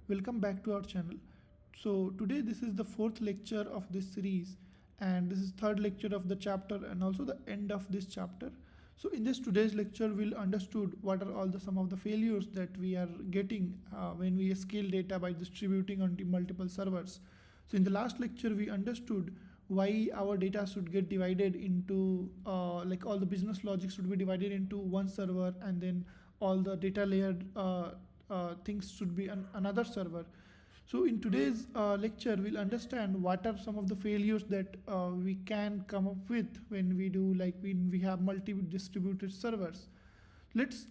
welcome back to our channel. So today this is the fourth lecture of this series, and this is third lecture of the chapter and also the end of this chapter. So in this today's lecture we'll understood what are all the some of the failures that we are getting when we scale data by distributing on multiple servers. So in the last lecture we understood why our data should get divided into like all the business logic should be divided into one server, and then all the data layer things should be another server. So in today's lecture, we'll understand what are some of the failures that we can come up with when we do like when we have multi-distributed servers. Let's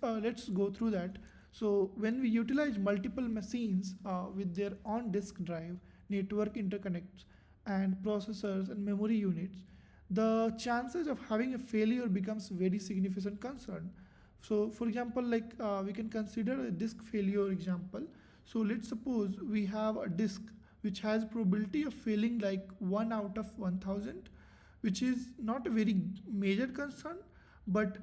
go through that. So when we utilize multiple machines with their own disk drive, network interconnects, and processors and memory units, the chances of having a failure becomes very significant concern. So for example, like we can consider a disk failure example. So let's suppose we have a disk which has probability of failing like 1 out of 1000, which is not a very major concern. But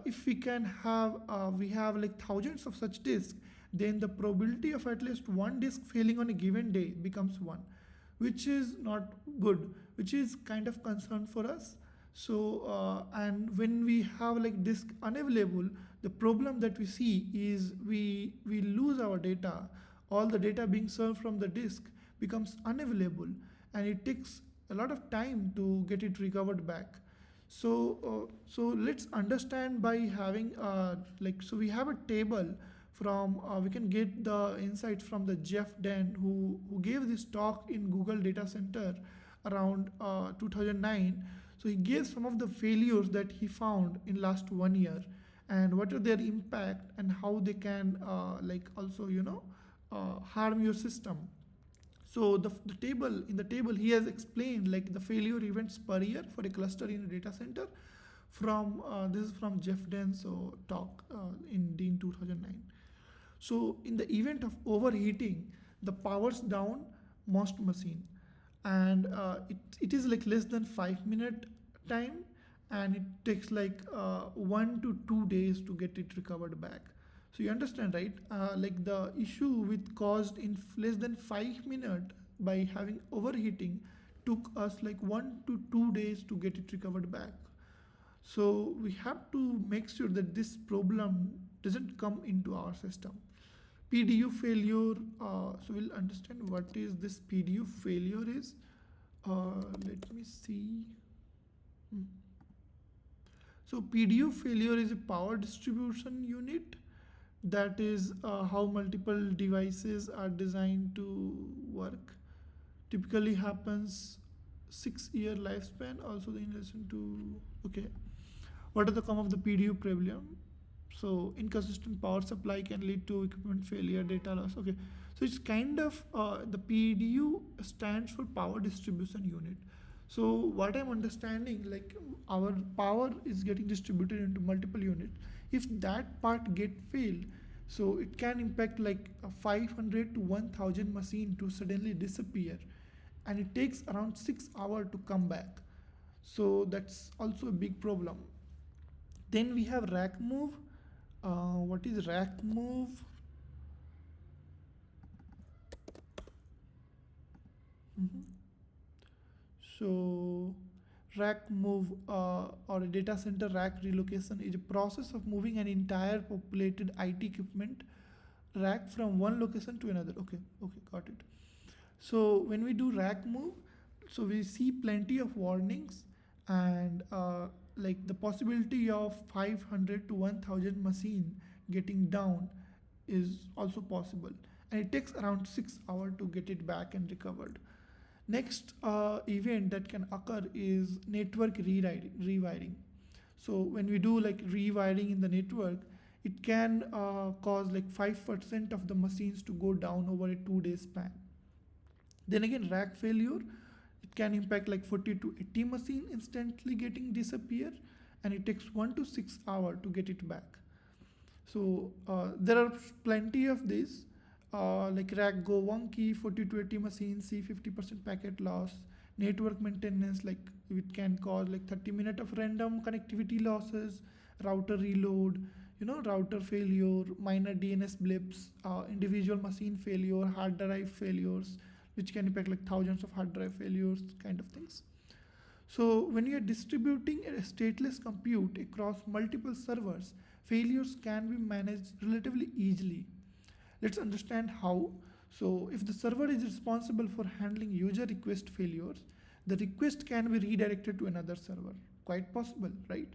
if we can have we have like thousands of such disks, then the probability of at least one disk failing on a given day becomes 1, which is not good, which is kind of concern for us. So and when we have like disk unavailable, the problem that we see is we lose our data. All the data being served from the disk becomes unavailable, and it takes a lot of time to get it recovered back. So let's understand by having like, so we have a table from we can get the insights from the Jeff Den, who gave this talk in Google Data Center around 2009. So he gave some of the failures that he found in last 1 year, and what are their impact and how they can like also harm your system. So the table in the table he has explained like the failure events per year for a cluster in a data center. From this is from Jeff Den's talk in Dean 2009. So in the event of overheating, the powers down most machine, and it is like less than 5 minute time, and it takes like 1 to 2 days to get it recovered back. So you understand, right? Like the issue with caused in less than 5 minutes by having overheating took us like 1 to 2 days to get it recovered back. So we have to make sure that this problem doesn't come into our system. PDU failure. So we'll understand what is this PDU failure is. Let me see. Hmm. So PDU failure is a power distribution unit. That is how multiple devices are designed to work. Typically happens 6 year lifespan. Also in relation to, okay, what are the come of the PDU problem? So inconsistent power supply can lead to equipment failure, data loss. Okay, so it's kind of the PDU stands for power distribution unit. So what I'm understanding, like our power is getting distributed into multiple units. If that part get failed, so it can impact like 500 to 1000 machine to suddenly disappear, and it takes around 6 hours to come back. So that's also a big problem. Then we have rack move. What is rack move? Mhm. So rack move or a data center rack relocation is a process of moving an entire populated IT equipment rack from one location to another. Okay, okay, got it. So when we do rack move, so we see plenty of warnings, and like the possibility of 500 to 1000 machine getting down is also possible, and it takes around 6 hours to get it back and recovered. Next event that can occur is network rewiring. So when we do like rewiring in the network, it can cause like 5% of the machines to go down over a 2 day span. Then again, rack failure, it can impact like 40 to 80 machine instantly getting disappear, and it takes 1 to 6 hours to get it back. So there are plenty of these, like rack go wonky, 40 to 80 machines, see 50% packet loss, network maintenance, like it can cause like 30 minutes of random connectivity losses, router reload, router failure, minor DNS blips, individual machine failure, hard drive failures, which can impact like thousands of hard drive failures, kind of things. So when you are distributing a stateless compute across multiple servers, failures can be managed relatively easily. Let's understand how. So if the server is responsible for handling user request failures, the request can be redirected to another server. Quite possible, right?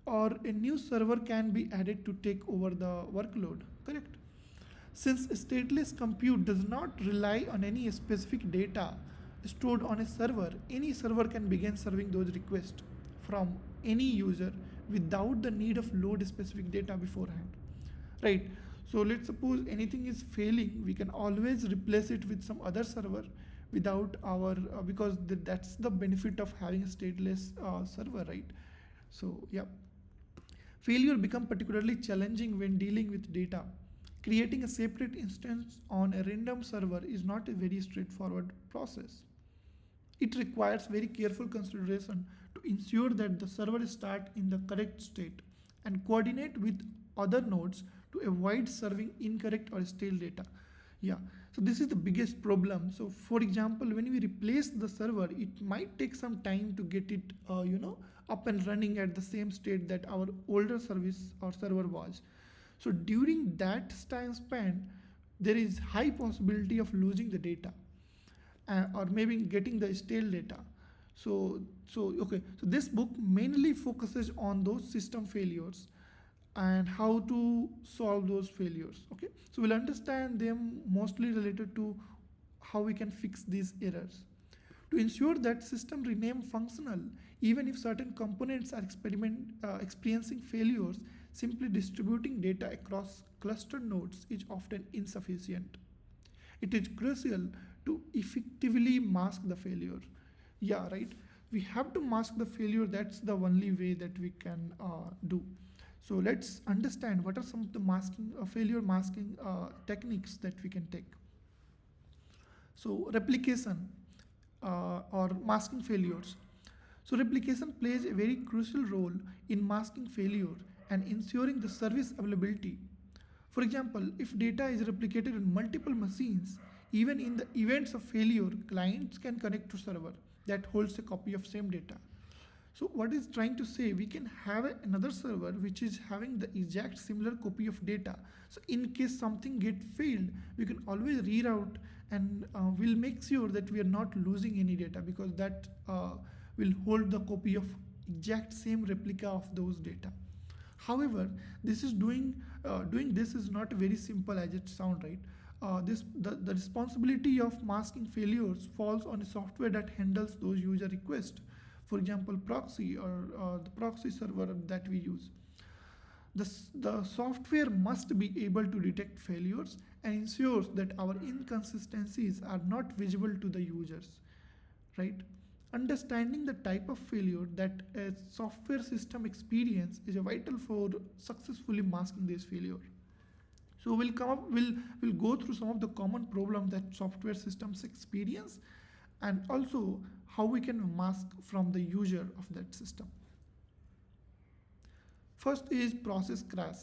Or a new server can be added to take over the workload, correct? Since stateless compute does not rely on any specific data stored on a server, any server can begin serving those requests from any user without the need of load specific data beforehand, right? So let's suppose anything is failing, we can always replace it with some other server without our because that's the benefit of having a stateless server, right? So yeah, failure become particularly challenging when dealing with data. Creating a separate instance on a random server is not a very straightforward process. It requires very careful consideration to ensure that the server start in the correct state and coordinate with other nodes to avoid serving incorrect or stale data. Yeah, so this is the biggest problem. So for example, when we replace the server, it might take some time to get it up and running at the same state that our older service or server was. So during that time span, there is high possibility of losing the data or maybe getting the stale data. So this book mainly focuses on those system failures and how to solve those failures. Okay, so we'll understand them mostly related to how we can fix these errors. To ensure that system remain functional, even if certain components are experiencing failures, simply distributing data across clustered nodes is often insufficient. It is crucial to effectively mask the failure. Yeah, right. We have to mask the failure. That's the only way that we can do. So let's understand what are some of the failure masking techniques that we can take. So replication or masking failures. So replication plays a very crucial role in masking failure and ensuring the service availability. For example, if data is replicated in multiple machines, even in the events of failure, clients can connect to server that holds a copy of same data. So what is trying to say, we can have another server which is having the exact similar copy of data. So in case something get failed, we can always reroute and we'll make sure that we are not losing any data because that will hold the copy of exact same replica of those data. However, this is doing this is not very simple as it sounds, right? The responsibility of masking failures falls on a software that handles those user requests. For example, proxy or the proxy server that we use. The software must be able to detect failures and ensures that our inconsistencies are not visible to the users, right? Understanding the type of failure that a software system experience is vital for successfully masking this failure. So we'll go through some of the common problems that software systems experience and also how we can mask from the user of that system. First is process crash.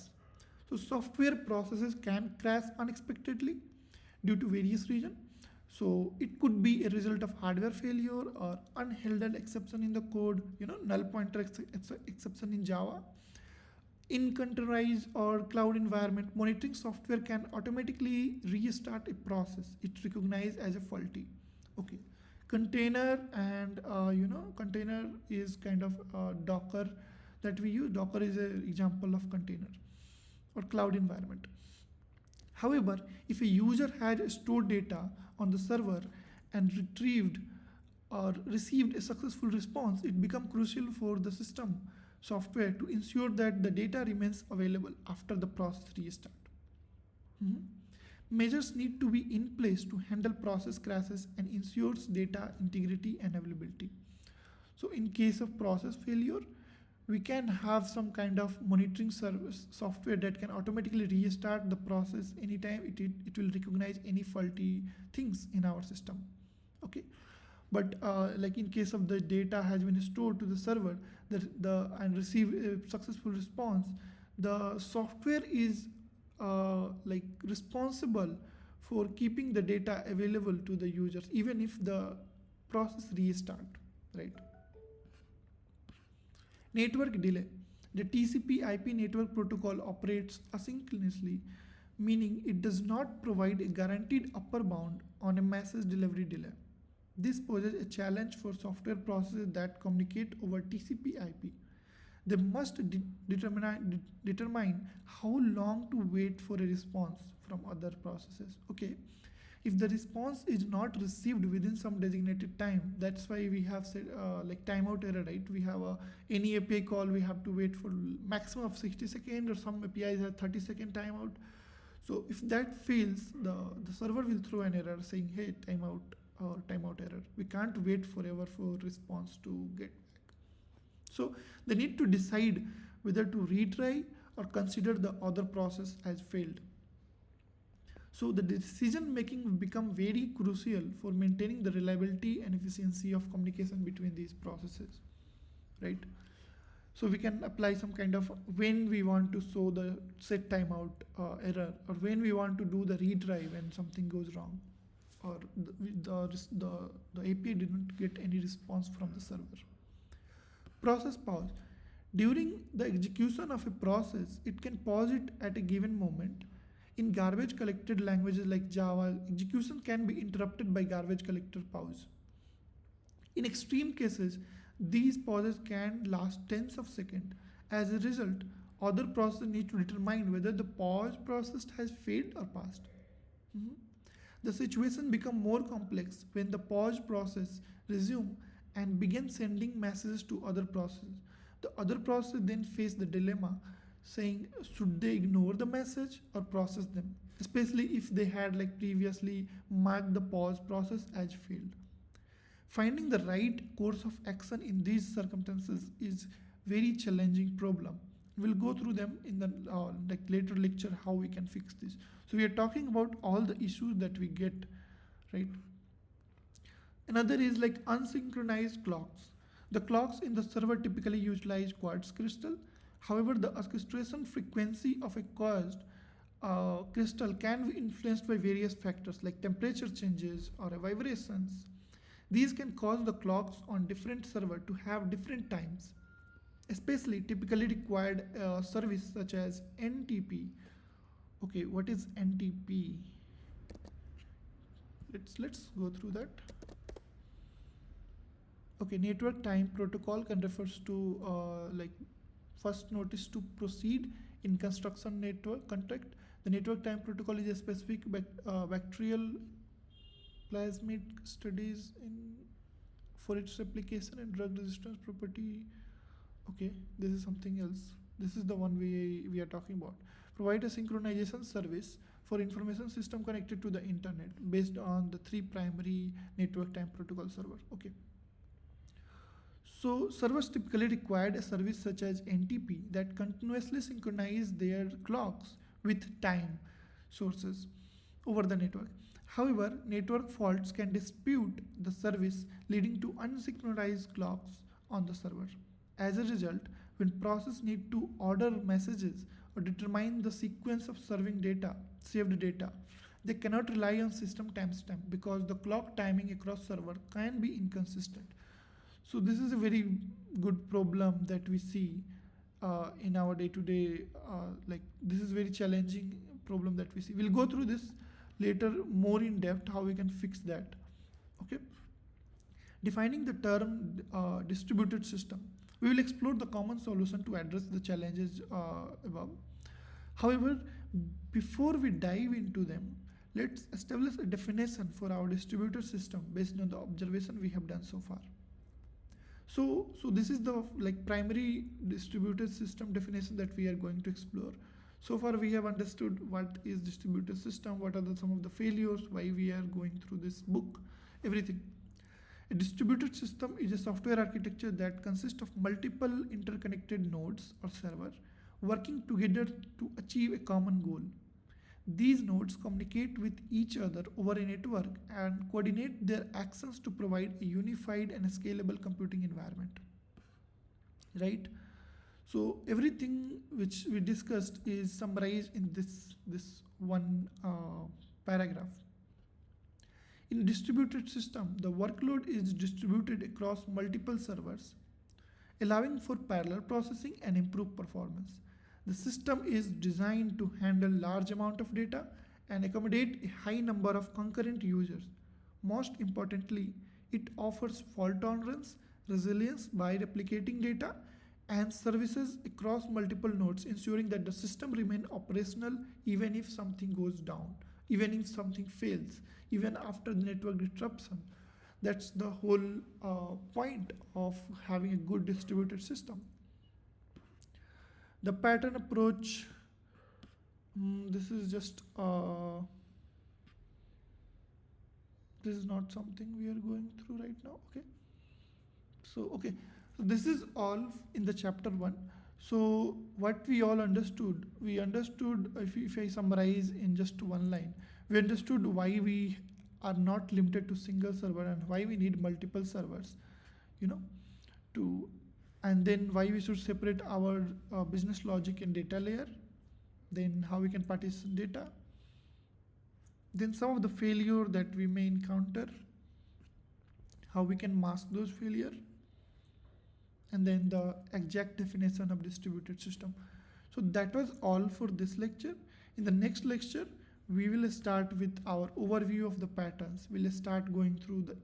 So software processes can crash unexpectedly due to various reasons. So it could be a result of hardware failure or unheralded exception in the code, null pointer exception in Java. In containerized or cloud environment, monitoring software can automatically restart a process it recognized as a faulty. Okay, container and container is kind of Docker that we use. Docker is an example of container or cloud environment. However, if a user had stored data on the server and retrieved or received a successful response, it becomes crucial for the system software to ensure that the data remains available after the process restart. Mhm. Measures need to be in place to handle process crashes and ensures data integrity and availability. So in case of process failure, we can have some kind of monitoring service software that can automatically restart the process anytime it will recognize any faulty things in our system. Okay, but like in case of the data has been stored to the server and receive a successful response, The software is like responsible for keeping the data available to the users even if the process restart, right? Network delay. The TCP/IP network protocol operates asynchronously, meaning it does not provide a guaranteed upper bound on a message delivery delay. This poses a challenge for software processes that communicate over TCP/IP. They must determine how long to wait for a response from other processes. Okay, if the response is not received within some designated time, that's why we have said like timeout error, right? We have any API call, we have to wait for maximum of 60 seconds, or some APIs have 30-second timeout. So if that fails, the server will throw an error saying, hey, timeout or timeout error. We can't wait forever for response to get back. So they need to decide whether to retry or consider the other process as failed. So the decision making will become very crucial for maintaining the reliability and efficiency of communication between these processes, right? So we can apply some kind of when we want to show the set timeout error, or when we want to do the retry when something goes wrong, or the API didn't get any response from the server. Process pause. During the execution of a process, it can pause it at a given moment. In garbage collected languages like Java, execution can be interrupted by garbage collector pause. In extreme cases, these pauses can last tens of seconds. As a result, other processes need to determine whether the pause process has failed or passed. Mhm. The situation becomes more complex when the pause process resumes and begins sending messages to other processes. The other process then face the dilemma saying should they ignore the message or process them, especially if they had like previously marked the pause process as failed. Finding the right course of action in these circumstances is very challenging problem. We'll go through them in the like later lecture how we can fix this. So we are talking about all the issues that we get, right? Another is like unsynchronized clocks. The clocks in the server typically utilize quartz crystal. However, the orchestration frequency of a quartz crystal can be influenced by various factors like temperature changes or vibrations. These can cause the clocks on different server to have different times, especially typically required service such as NTP. Okay, what is NTP? Let's go through that. Okay, network time protocol can refers to like first notice to proceed in construction network contract. The network time protocol is a specific bacterial plasmid studies in for its replication and drug resistance property. Okay, this is something else. This is the one we are talking about. Provide a synchronization service for information system connected to the internet based on the three primary network time protocol server. Okay. So servers typically required a service such as NTP that continuously synchronize their clocks with time sources over the network. However, network faults can dispute the service, leading to unsynchronized clocks on the server. As a result, when process need to order messages or determine the sequence of serving data, saved data, they cannot rely on system timestamp because the clock timing across server can be inconsistent. So this is a very good problem that we see in our day-to-day. Like this is very challenging problem that we see. We'll go through this later more in depth how we can fix that. Okay. Defining the term distributed system. We will explore the common solution to address the challenges above. However, before we dive into them, let's establish a definition for our distributed system based on the observation we have done so far. So this is the like primary distributed system definition that we are going to explore. So far we have understood what is distributed system, what are some of the failures, why we are going through this book, everything. A distributed system is a software architecture that consists of multiple interconnected nodes or server working together to achieve a common goal. These nodes communicate with each other over a network and coordinate their actions to provide a unified and scalable computing environment. Right? So everything which we discussed is summarized in this one paragraph. In distributed system, the workload is distributed across multiple servers, allowing for parallel processing and improved performance. The system is designed to handle large amount of data and accommodate a high number of concurrent users. Most importantly, it offers fault tolerance, resilience by replicating data and services across multiple nodes, ensuring that the system remains operational even if something goes down, even if something fails, even after the network disruption. That's the whole point of having a good distributed system. The pattern approach, this is just this is not something we are going through right now. Okay, so this is all in the chapter 1. So what we all understood, we understood, if I summarize in just one line, we understood why we are not limited to single server and why we need multiple servers, you know, to, and then why we should separate our business logic and data layer, then how we can partition data, then some of the failure that we may encounter, how we can mask those failure, and then the exact definition of distributed system. So that was all for this lecture. In the next lecture, we will start with our overview of the patterns. We'll start going through the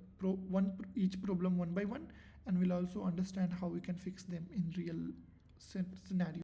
each problem one by one, and we'll also understand how we can fix them in real scenario.